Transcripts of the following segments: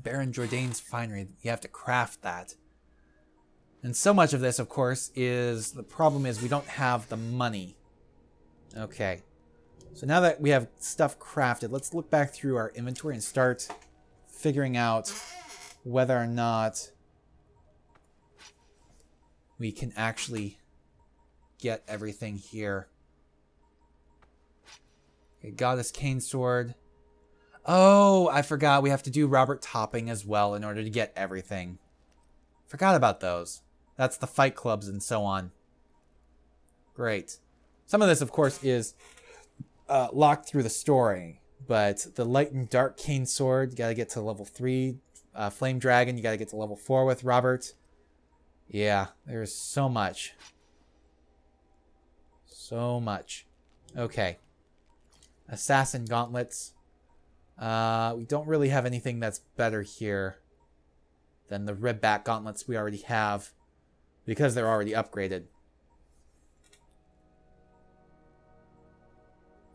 Baron Jourdain's finery. You have to craft that. And so much of this, of course, is... The problem is we don't have the money. Okay. So now that we have stuff crafted, let's look back through our inventory and start figuring out whether or not we can actually get everything here. Okay, Goddess Cane Sword. Oh, I forgot we have to do Robert Topping as well in order to get everything. Forgot about those. That's the fight clubs and so on. Great. Some of this, of course, is locked through the story. But the Light and Dark Cane Sword, you gotta get to level 3. Flame Dragon, you gotta get to level 4 with Robert. Yeah, there's so much. So much. Okay. Assassin Gauntlets. We don't really have anything that's better here than the Ribback Gauntlets we already have, because they're already upgraded.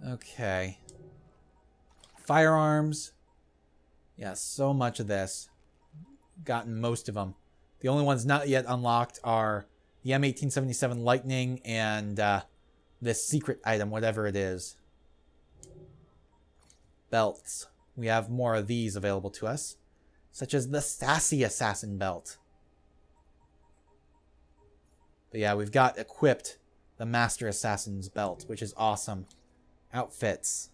Okay. Firearms. Yeah, so much of this. Gotten most of them. The only ones not yet unlocked are the M1877 Lightning and this secret item, whatever it is. Belts. We have more of these available to us, such as the Sassy Assassin Belt. But yeah, we've got equipped the Master Assassin's Belt, which is awesome. Outfits.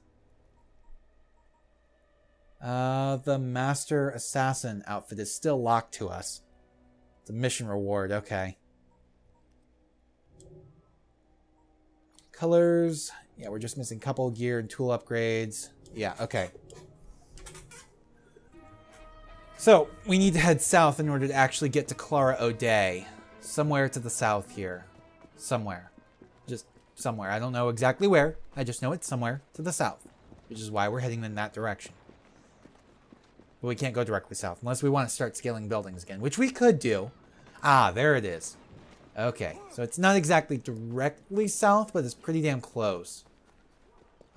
The Master Assassin outfit is still locked to us. It's a mission reward, okay. Colors. Yeah, we're just missing couple gear and tool upgrades. Yeah, okay. So, we need to head south in order to actually get to Clara O'Day. Somewhere to the south here. Somewhere. Just somewhere. I don't know exactly where. I just know it's somewhere to the south. Which is why we're heading in that direction. But we can't go directly south unless we want to start scaling buildings again. Which we could do. Ah, there it is. Okay. So it's not exactly directly south, but it's pretty damn close.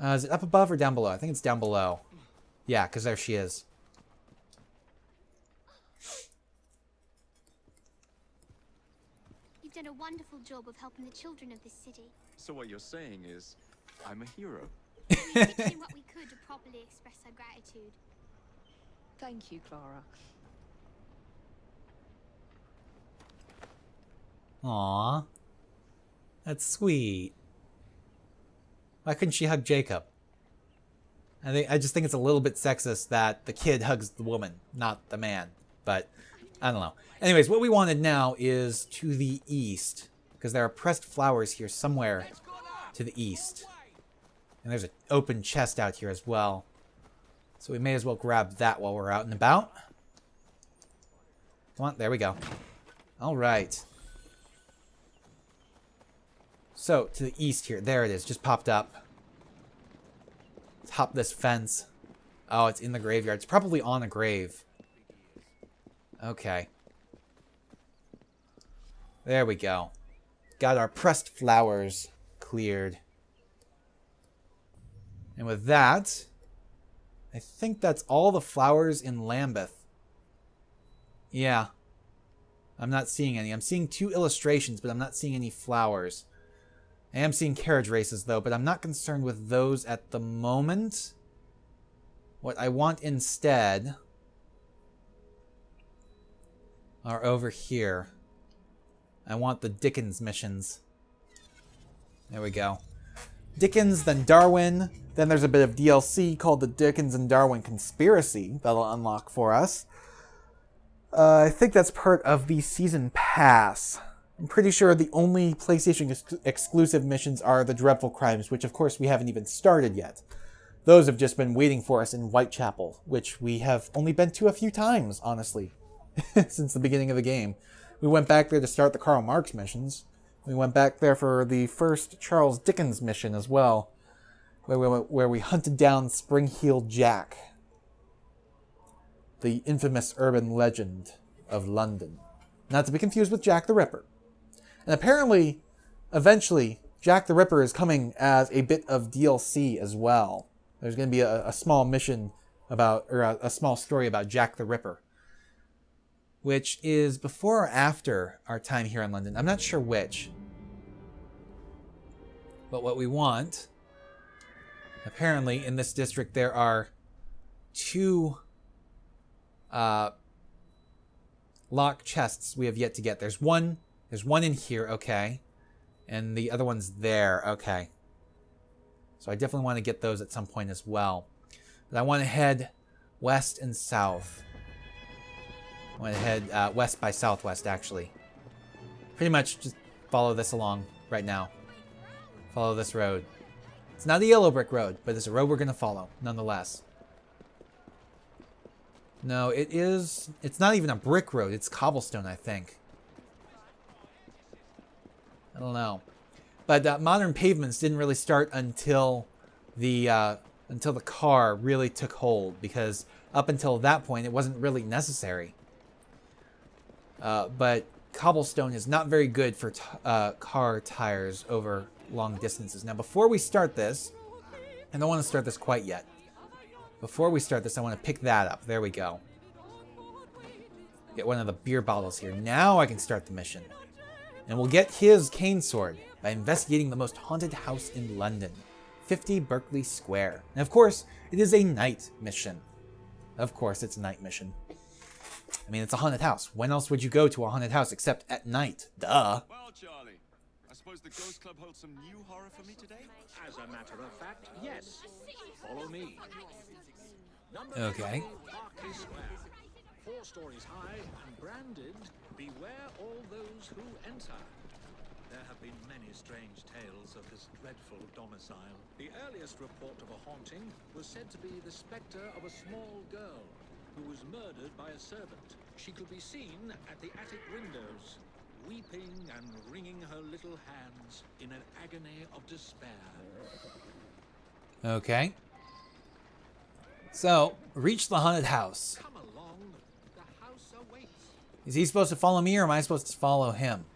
Is it up above or down below? I think it's down below. Yeah, because there she is. You've done a wonderful job of helping the children of this city. So what you're saying is, I'm a hero. We did what we could to properly express our gratitude. Thank you, Clara. Aww. That's sweet. Why couldn't she hug Jacob? I just think it's a little bit sexist that the kid hugs the woman, not the man. But, I don't know. Anyways, what we wanted now is to the east. Because there are pressed flowers here somewhere to the east. And there's an open chest out here as well. So we may as well grab that while we're out and about. Come on, there we go. Alright. So, to the east here. There it is, just popped up. Let's hop this fence. Oh, it's in the graveyard. It's probably on a grave. Okay. There we go. Got our pressed flowers cleared. And with that, I think that's all the flowers in Lambeth. Yeah. I'm not seeing any. I'm seeing 2 illustrations, but I'm not seeing any flowers. I am seeing carriage races, though, but I'm not concerned with those at the moment. What I want instead are over here. I want the Dickens missions. There we go. Dickens, then Darwin. Then there's a bit of DLC called the Dickens and Darwin Conspiracy that'll unlock for us. I think that's part of the Season Pass. I'm pretty sure the only PlayStation exclusive missions are the Dreadful Crimes, which of course we haven't even started yet. Those have just been waiting for us in Whitechapel, which we have only been to a few times, honestly, since the beginning of the game. We went back there to start the Karl Marx missions. We went back there for the first Charles Dickens mission as well, where we hunted down Spring-Heeled Jack, the infamous urban legend of London. Not to be confused with Jack the Ripper. And apparently, eventually, Jack the Ripper is coming as a bit of DLC as well. There's going to be a small mission about, or a small story about Jack the Ripper. which is before or after our time here in London. I'm not sure which. But what we want, apparently in this district there are 2 lock chests we have yet to get. There's one in here, okay. And the other one's there, okay. So I definitely want to get those at some point as well. But I want to head west and south. I want to head west by southwest, actually. Pretty much just follow this along right now. Follow this road. It's not a yellow brick road, but it's a road we're going to follow, nonetheless. No, it is... It's not even a brick road. It's cobblestone, I think. I don't know. But modern pavements didn't really start until the car really took hold, because up until that point, it wasn't really necessary. But cobblestone is not very good for car tires over long distances. Now, before we start this, I don't want to start this quite yet. Before we start this, I want to pick that up. There we go. Get one of the beer bottles here. Now I can start the mission. And we'll get his cane sword by investigating the most haunted house in London, 50 Berkeley Square. And of course, it is a night mission. Of course, it's a night mission. I mean, it's a haunted house. When else would you go to a haunted house except at night? Duh. Well, Charlie, I suppose the Ghost Club holds some new horror for me today? As a matter of fact, yes. Follow me. Okay. Berkeley Square. 4 stories high and branded, beware all those who enter. There have been many strange tales of this dreadful domicile. The earliest report of a haunting was said to be the spectre of a small girl who was murdered by a servant. She could be seen at the attic windows, weeping and wringing her little hands in an agony of despair. Okay. So, reach the haunted house. Come along, the house awaits. Is he supposed to follow me or am I supposed to follow him?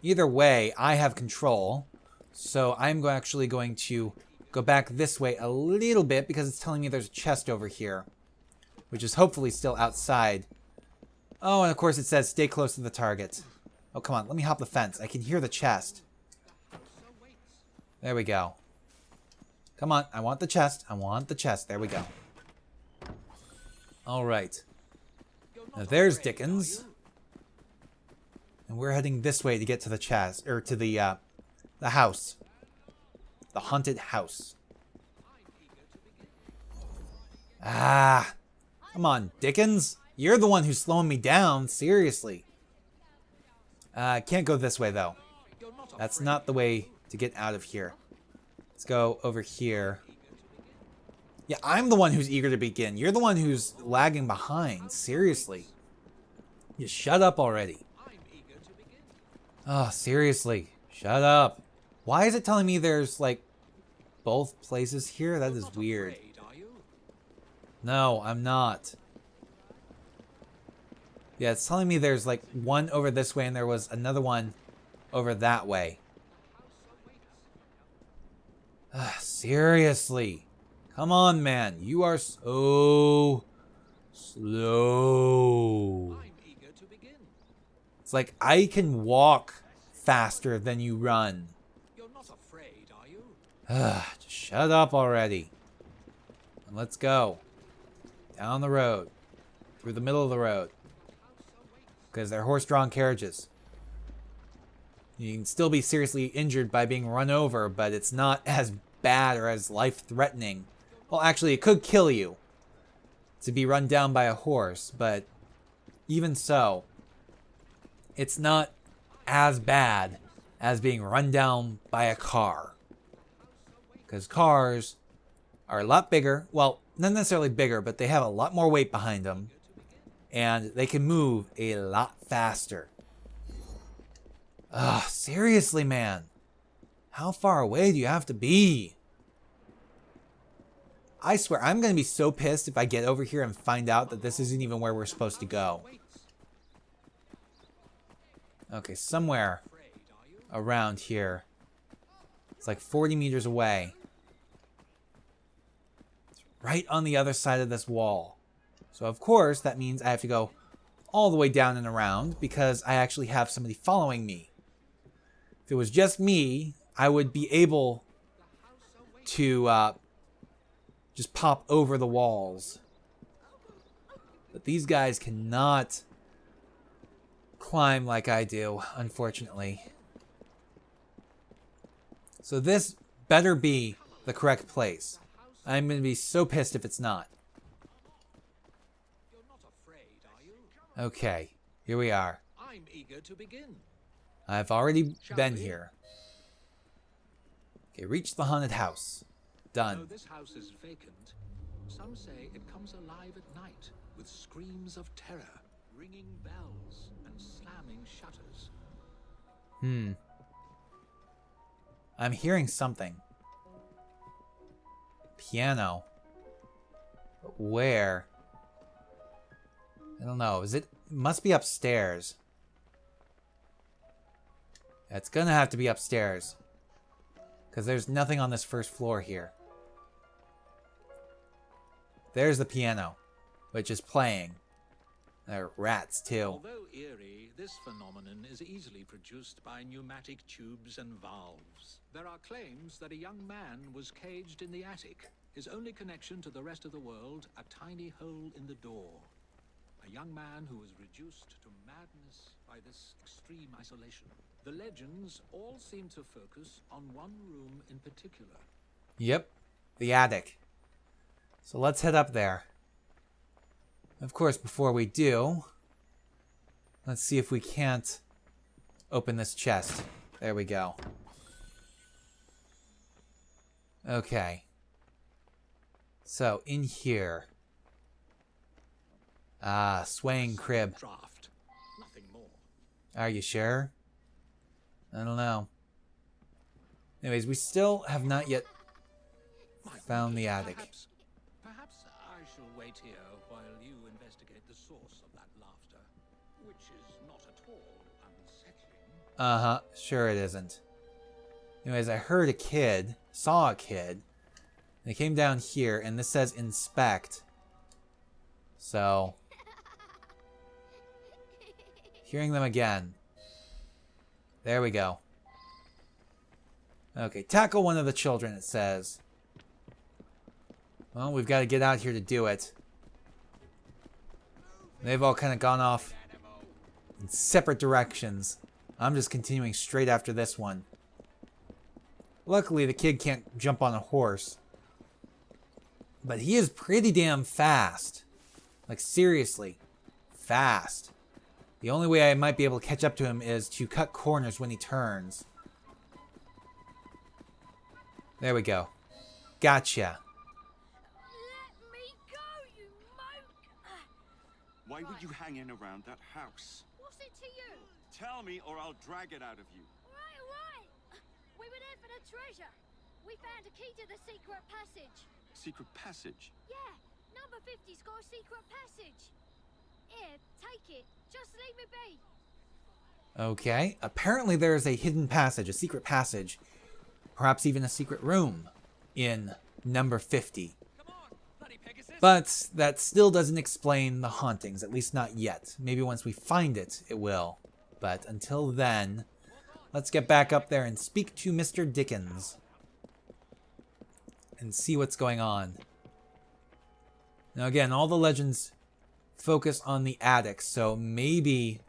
Either way, I have control. So I'm actually going to go back this way a little bit because it's telling me there's a chest over here, which is hopefully still outside. Oh, and of course it says stay close to the target. Oh, come on. Let me hop the fence. I can hear the chest. There we go. Come on. I want the chest. I want the chest. There we go. All right. Now there's Dickens. And we're heading this way to get to the chest, or to the house. The haunted house. Ah. Come on, Dickens. You're the one who's slowing me down. Seriously. Can't go this way, though. That's not the way to get out of here. Let's go over here. Yeah, I'm the one who's eager to begin. You're the one who's lagging behind. Seriously. Just shut up already. Oh, seriously. Shut up. Why is it telling me there's, like, both places here? That is weird. No, I'm not. Yeah, it's telling me there's, like, one over this way and there was another one over that way. Seriously. Come on, man. You are so slow. It's like I can walk faster than you run. You're not afraid, are you? Just shut up already. And let's go. Down the road. Through the middle of the road. Because they're horse-drawn carriages. You can still be seriously injured by being run over, but it's not as bad or as life-threatening. Well, actually, it could kill you to be run down by a horse, but even so, it's not as bad as being run down by a car. Because cars are a lot bigger. Well, not necessarily bigger, but they have a lot more weight behind them. And they can move a lot faster. Ugh, seriously, man. How far away do you have to be? I swear, I'm going to be so pissed if I get over here and find out that this isn't even where we're supposed to go. Okay, somewhere around here. It's like 40 meters away. It's right on the other side of this wall. So, of course, that means I have to go all the way down and around because I actually have somebody following me. If it was just me, I would be able to just pop over the walls. But these guys cannot climb like I do, unfortunately. So this better be the correct place. I'm going to be so pissed if it's not. You're not afraid, are you? Okay, here we are. I'm eager to begin. I've already been we? here. Okay, reach the haunted house. Though Done. this house is vacant, some say it comes alive at night with screams of terror, ringing bells, and slamming shutters. I'm hearing something. Piano. But where? I don't know. Is it must be upstairs. It's gonna have to be upstairs. Because there's nothing on this first floor here. There's the piano, which is playing. There are rats, too. Although eerie, this phenomenon is easily produced by pneumatic tubes and valves. There are claims that a young man was caged in the attic, his only connection to the rest of the world a tiny hole in the door. A young man who was reduced to madness by this extreme isolation. The legends all seem to focus on one room in particular. Yep, the attic. So let's head up there. Of course, before we do, let's see if we can't open this chest. There we go. Okay. So, in here. Ah, swaying crib. Draft. Nothing more. Are you sure? I don't know. Anyways, we still have not yet found the attic. Perhaps I shall wait here while you investigate the source of that laughter, which is not at all unsettling. Uh-huh, sure it isn't. Anyways, I heard a kid, saw a kid. They came down here, and this says inspect. So, hearing them again. There we go. Okay, tackle one of the children, it says. Well, we've got to get out here to do it. They've all kind of gone off in separate directions. I'm just continuing straight after this one. Luckily, the kid can't jump on a horse. But he is pretty damn fast. Like, seriously. Fast. The only way I might be able to catch up to him is to cut corners when he turns. There we go. Gotcha. Let me go, you moke! Why were you hanging around that house? What's it to you? Tell me or I'll drag it out of you. Right. We were there for the treasure. We found a key to the secret passage. Secret passage? Yeah, number 50's got a secret passage. Here, take it. Just leave me be. Okay. Apparently there is a hidden passage, a secret passage. Perhaps even a secret room in number 50. Come on, bloody Pegasus! But that still doesn't explain the hauntings, at least not yet. Maybe once we find it, it will. But until then, let's get back up there and speak to Mr. Dickens. And see what's going on. Now again, all the legends focus on the attic, so maybe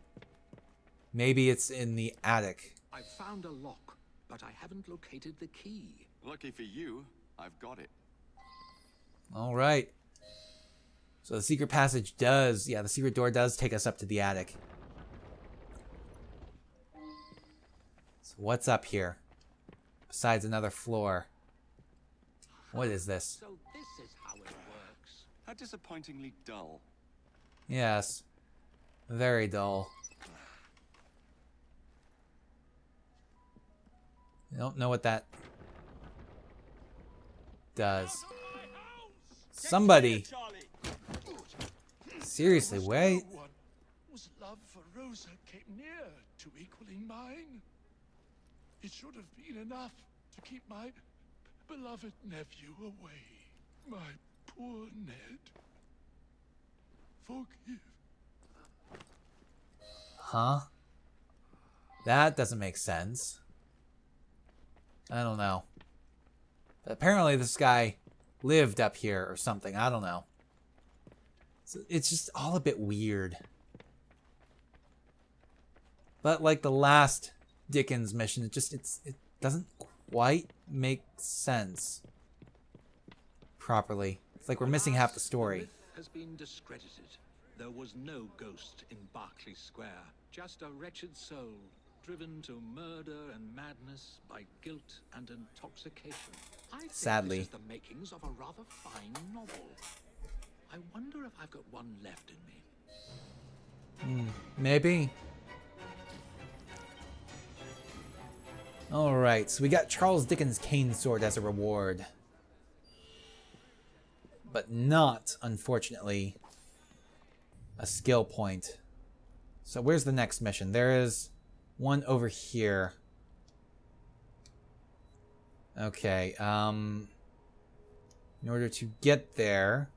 it's in the attic. I've found a lock, but I haven't located the key. Lucky for you, I've got it. All right. So the secret passage does, the secret door does take us up to the attic. So what's up here? Besides another floor. What is this? So this is how it works. How disappointingly dull. Yes. Very dull. I don't know what that does. Somebody. Seriously, wait. No one whose love for Rosa came near to equaling mine. It should have been enough to keep my beloved nephew away. My poor Ned. Forgive Huh? That doesn't make sense. I don't know. But apparently this guy lived up here or something. I don't know. So it's just all a bit weird. But like the last Dickens mission, it doesn't quite make sense properly. It's like we're missing half the story. myth has been discredited. There was no ghost in Berkeley Square, just a wretched soul driven to murder and madness by guilt and intoxication. I think Sadly. this is the makings of a rather fine novel. I wonder if I've got one left in me. Maybe. Alright, so we got Charles Dickens' cane sword as a reward. But not, unfortunately, a skill point. So where's the next mission? There is one over here. Okay, in order to get there,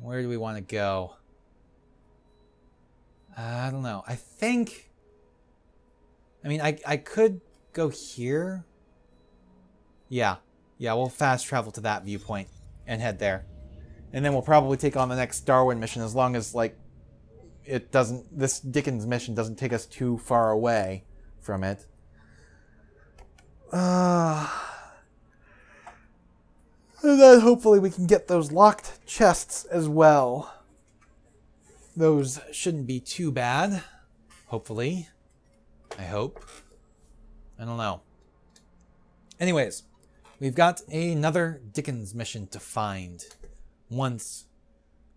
where do we want to go? I don't know. I mean, I could go here. Yeah, we'll fast travel to that viewpoint and head there. And then we'll probably take on the next Darwin mission as long as, like, this Dickens mission doesn't take us too far away from it. And then hopefully we can get those locked chests as well. Those shouldn't be too bad. Hopefully. I hope. I don't know. Anyways, we've got another Dickens mission to find once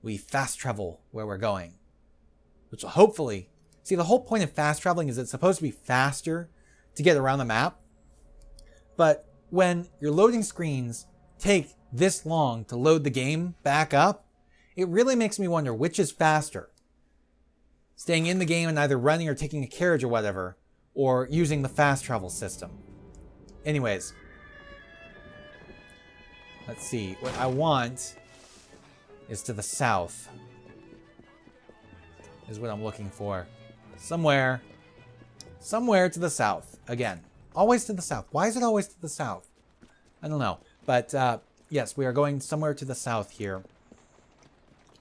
we fast travel where we're going. Which will hopefully... See, the whole point of fast traveling is it's supposed to be faster to get around the map. But when your loading screens take this long to load the game back up, it really makes me wonder which is faster. Staying in the game and either running or taking a carriage or whatever, or using the fast travel system. Anyways, let's see. What I want is to the south. Is what I'm looking for. Somewhere to the south. Again, always to the south. Why is it always to the south? I don't know. But yes, we are going somewhere to the south here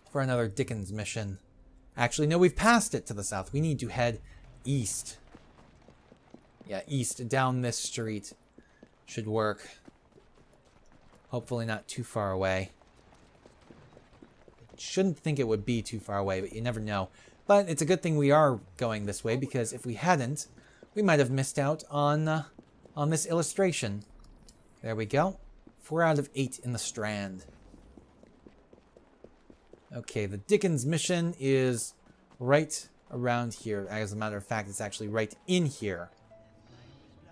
for another Dickens mission. Actually, no, we've passed it to the south. We need to head east. Yeah, east down this street should work. Hopefully not too far away. Shouldn't think it would be too far away, but you never know. But it's a good thing we are going this way, because if we hadn't, we might have missed out on this illustration. There we go. 4 out of 8 in the Strand. Okay, the Dickens mission is right around here. As a matter of fact, it's actually right in here.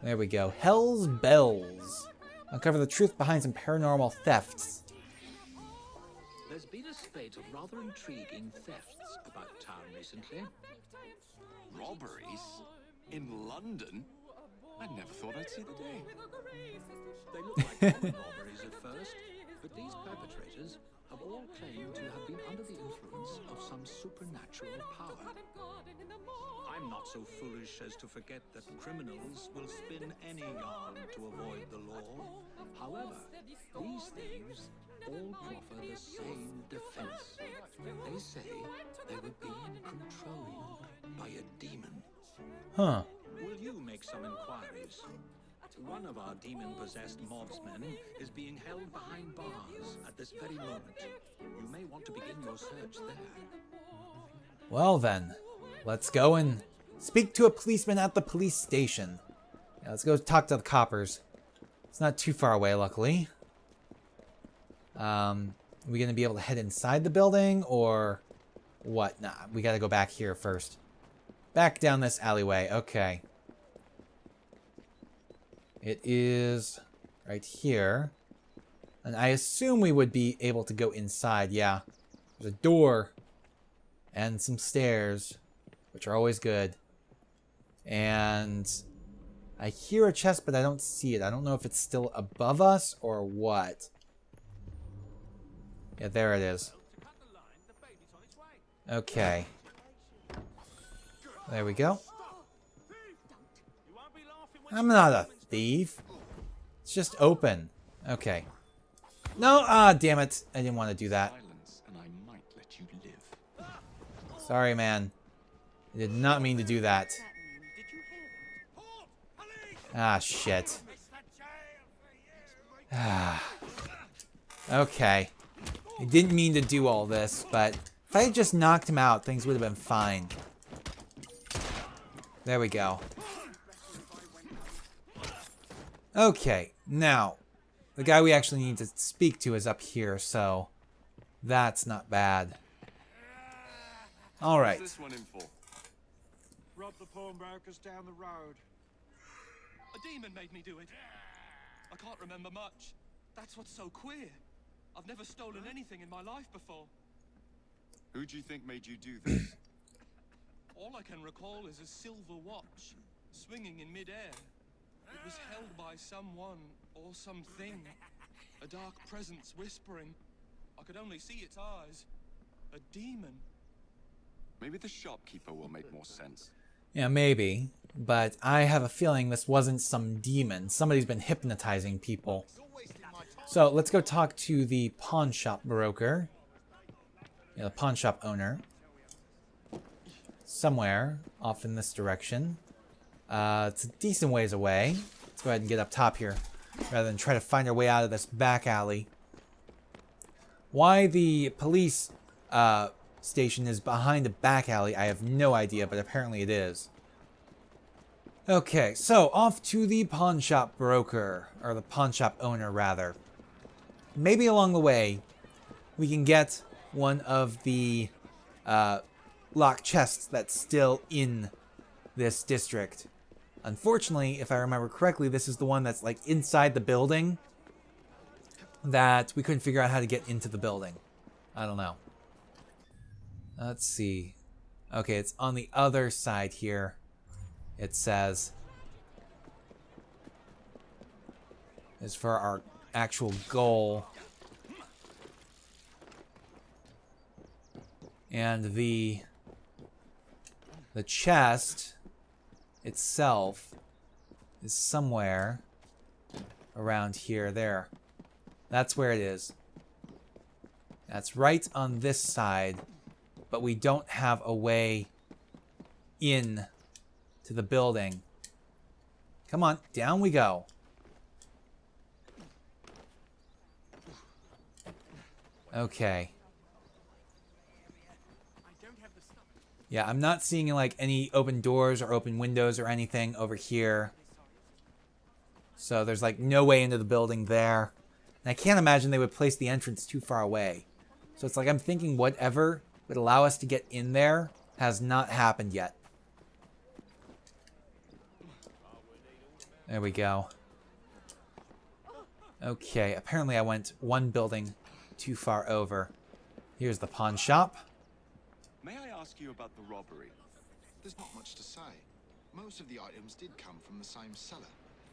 There we go. Hell's Bells. Uncover the truth behind some paranormal thefts. There's been a spate of rather intriguing thefts about town recently. Robberies? In London? I never thought I'd see the day. They look like common robberies at first, but these perpetrators have all claimed to have been under the influence of some supernatural power. I'm not so foolish as to forget that criminals will spin any yarn to avoid the law. However, these thieves all proffer the same defense. They say they were being controlled by a demon. Huh. Will you make some inquiries? One of our demon-possessed mobsmen is being held behind bars at this very moment. You may want to begin your search there. Well then, let's go and speak to a policeman at the police station. Yeah, let's go talk to the coppers. It's not too far away, luckily. Are we going to be able to head inside the building, or what? Nah, we got to go back here first. Back down this alleyway. Okay. It is right here. And I assume we would be able to go inside. Yeah. There's a door and some stairs, which are always good. And I hear a chest, but I don't see it. I don't know if it's still above us or what. Yeah, there it is. Okay. There we go. I'm not a thief. It's just open. Okay. No, damn it. I didn't want to do that. Silence, and I might let you live. Sorry, man. I did not mean to do that. Ah, shit. Ah. Okay. I didn't mean to do all this, but if I had just knocked him out, things would have been fine. There we go. Okay, now, the guy we actually need to speak to is up here, so that's not bad. Alright. What's this one in for? Rob the pawnbrokers down the road. A demon made me do it. I can't remember much. That's what's so queer. I've never stolen anything in my life before. Who do you think made you do this? All I can recall is a silver watch, swinging in mid-air. It was held by someone or something. A dark presence whispering. I could only see its eyes. A demon. Maybe the shopkeeper will make more sense. Yeah, maybe. But I have a feeling this wasn't some demon. Somebody's been hypnotizing people. So let's go talk to the pawn shop broker. Yeah, the pawn shop owner. Somewhere off in this direction. It's a decent ways away. Let's go ahead and get up top here, rather than try to find our way out of this back alley. Why the police station is behind a back alley, I have no idea, but apparently it is. Okay, so off to the pawn shop broker, or the pawn shop owner, rather. Maybe along the way, we can get one of the locked chests that's still in this district. Unfortunately, if I remember correctly, this is the one that's like inside the building that we couldn't figure out how to get into the building. I don't know. Let's see. Okay, it's on the other side here. It says is for our actual goal. And the chest itself is somewhere around here. There. That's where it is. That's right on this side, but we don't have a way in to the building. Come on, down we go. Okay. Yeah, I'm not seeing like any open doors or open windows or anything over here. So there's like no way into the building there. And I can't imagine they would place the entrance too far away. So it's like I'm thinking whatever would allow us to get in there has not happened yet. There we go. Okay, apparently I went one building too far over. Here's the pawn shop. May I ask you about the robbery? There's not much to say. Most of the items did come from the same seller.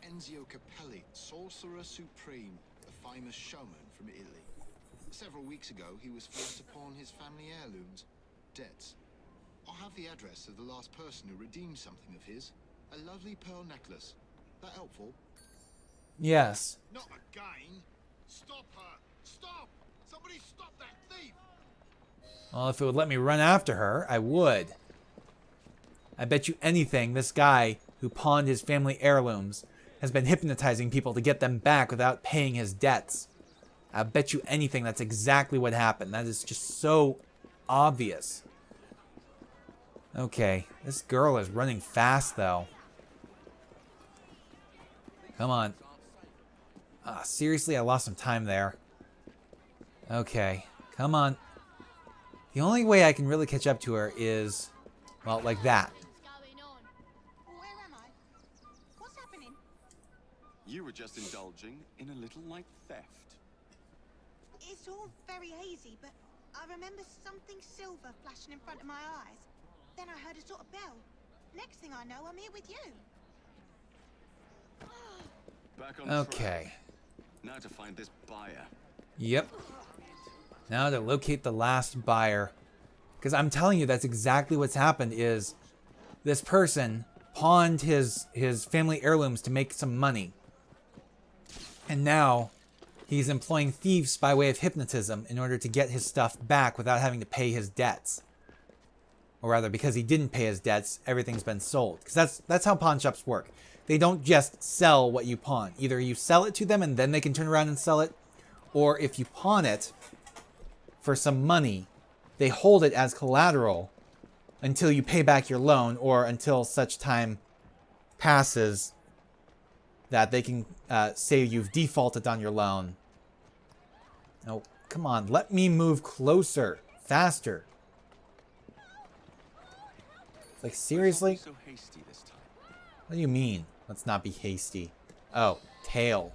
Enzio Capelli, Sorcerer Supreme, a famous showman from Italy. Several weeks ago, he was forced to pawn his family heirlooms. Debts. I have the address of the last person who redeemed something of his. A lovely pearl necklace. That helpful? Yes. Not again! Stop her! Stop! Somebody stop that thief! Well, if it would let me run after her, I would. I bet you anything this guy who pawned his family heirlooms has been hypnotizing people to get them back without paying his debts. I bet you anything that's exactly what happened. That is just so obvious. Okay, this girl is running fast though. Come on. Seriously, I lost some time there. Okay, come on. The only way I can really catch up to her is, well, like that. Where am I? What's happening? You were just indulging in a little light theft. It's all very hazy, but I remember something silver flashing in front of my eyes. Then I heard a sort of bell. Next thing I know, I'm here with you. Back on Okay. track. Now to find this buyer. Yep. Now to locate the last buyer. Because I'm telling you, that's exactly what's happened is this person pawned his family heirlooms to make some money. And now he's employing thieves by way of hypnotism in order to get his stuff back without having to pay his debts. Or rather, because he didn't pay his debts, everything's been sold. Because that's how pawn shops work. They don't just sell what you pawn. Either you sell it to them and then they can turn around and sell it, or if you pawn it for some money, they hold it as collateral until you pay back your loan, or until such time passes that they can say you've defaulted on your loan. Oh, come on, let me move closer, faster. Like, seriously? So hasty this time. What do you mean? Let's not be hasty. Oh, tail.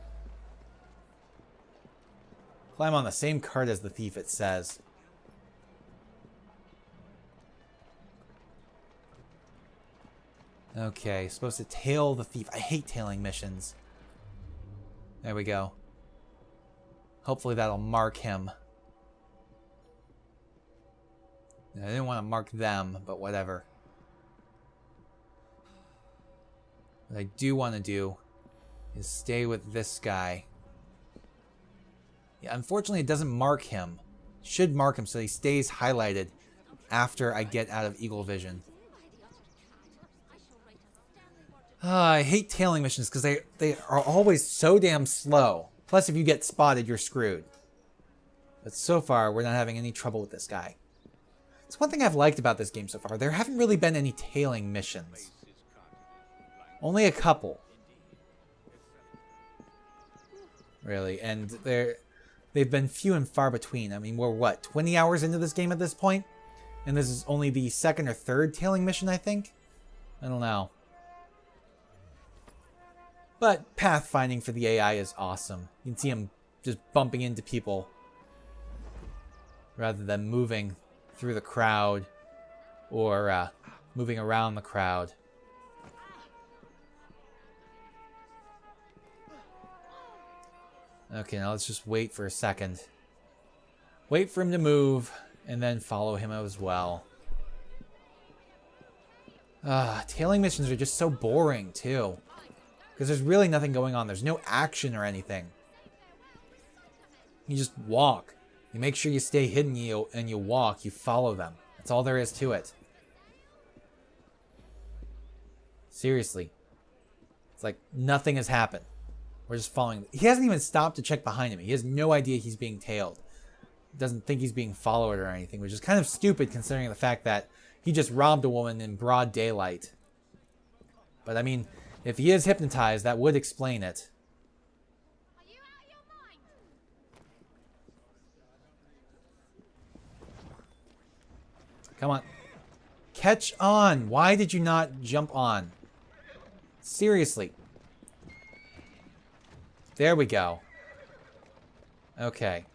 Climb on the same cart as the thief, it says. Okay, supposed to tail the thief. I hate tailing missions. There we go. Hopefully that'll mark him. I didn't want to mark them, but whatever. What I do want to do is stay with this guy. Yeah, unfortunately it doesn't mark him. It should mark him so he stays highlighted after I get out of eagle vision. I hate tailing missions because they are always so damn slow. Plus, if you get spotted, you're screwed. But so far, we're not having any trouble with this guy. It's one thing I've liked about this game so far. There haven't really been any tailing missions. Only a couple. Really, and they've been few and far between. I mean, we're what, 20 hours into this game at this point? And this is only the second or third tailing mission, I think? I don't know. But pathfinding for the AI is awesome. You can see him just bumping into people rather than moving through the crowd or moving around the crowd. Okay, now let's just wait for a second. Wait for him to move and then follow him as well. Tailing missions are just so boring too. Because there's really nothing going on. There's no action or anything. You just walk. You make sure you stay hidden and you walk. You follow them. That's all there is to it. Seriously. It's like nothing has happened. We're just following. He hasn't even stopped to check behind him. He has no idea he's being tailed. He doesn't think he's being followed or anything, which is kind of stupid considering the fact that he just robbed a woman in broad daylight. But I mean, if he is hypnotized, that would explain it. Are you out of your mind? Come on. Catch on. Why did you not jump on? Seriously. There we go. Okay.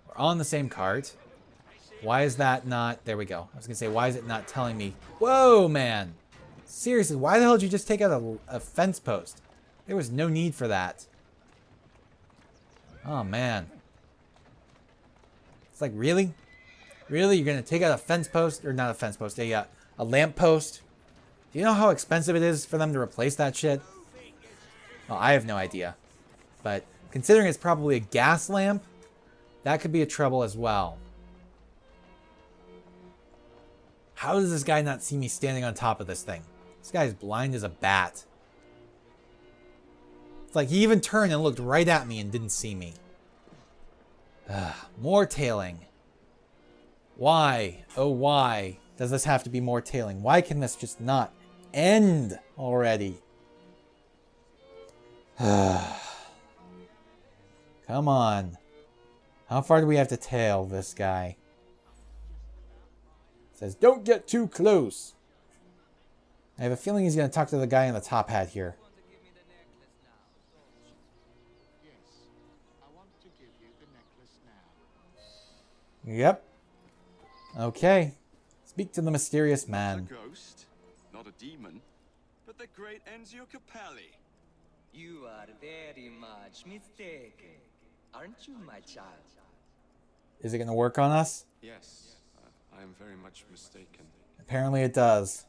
We're on the same cart. Why is that not... There we go. I was going to say, why is it not telling me... Whoa, man. Seriously, why the hell did you just take out a fence post? There was no need for that. Oh, man. It's like, really? Really? You're going to take out a fence post? Or not a fence post, a lamp post? Do you know how expensive it is for them to replace that shit? Well, I have no idea. But considering it's probably a gas lamp, that could be a trouble as well. How does this guy not see me standing on top of this thing? This guy's blind as a bat. It's like he even turned and looked right at me and didn't see me. More tailing. Why? Oh, why does this have to be more tailing? Why can this just not end already? Come on. How far do we have to tail this guy? It says, don't get too close. I have a feeling he's going to talk to the guy in the top hat here. Yes, I want to give you the necklace now. Yep. Okay. Speak to the mysterious man. A ghost, not a demon, but the great Enzio Capelli. You are very much mistaken, aren't you, my child? Is it going to work on us? Yes, I am very much mistaken. Apparently it does.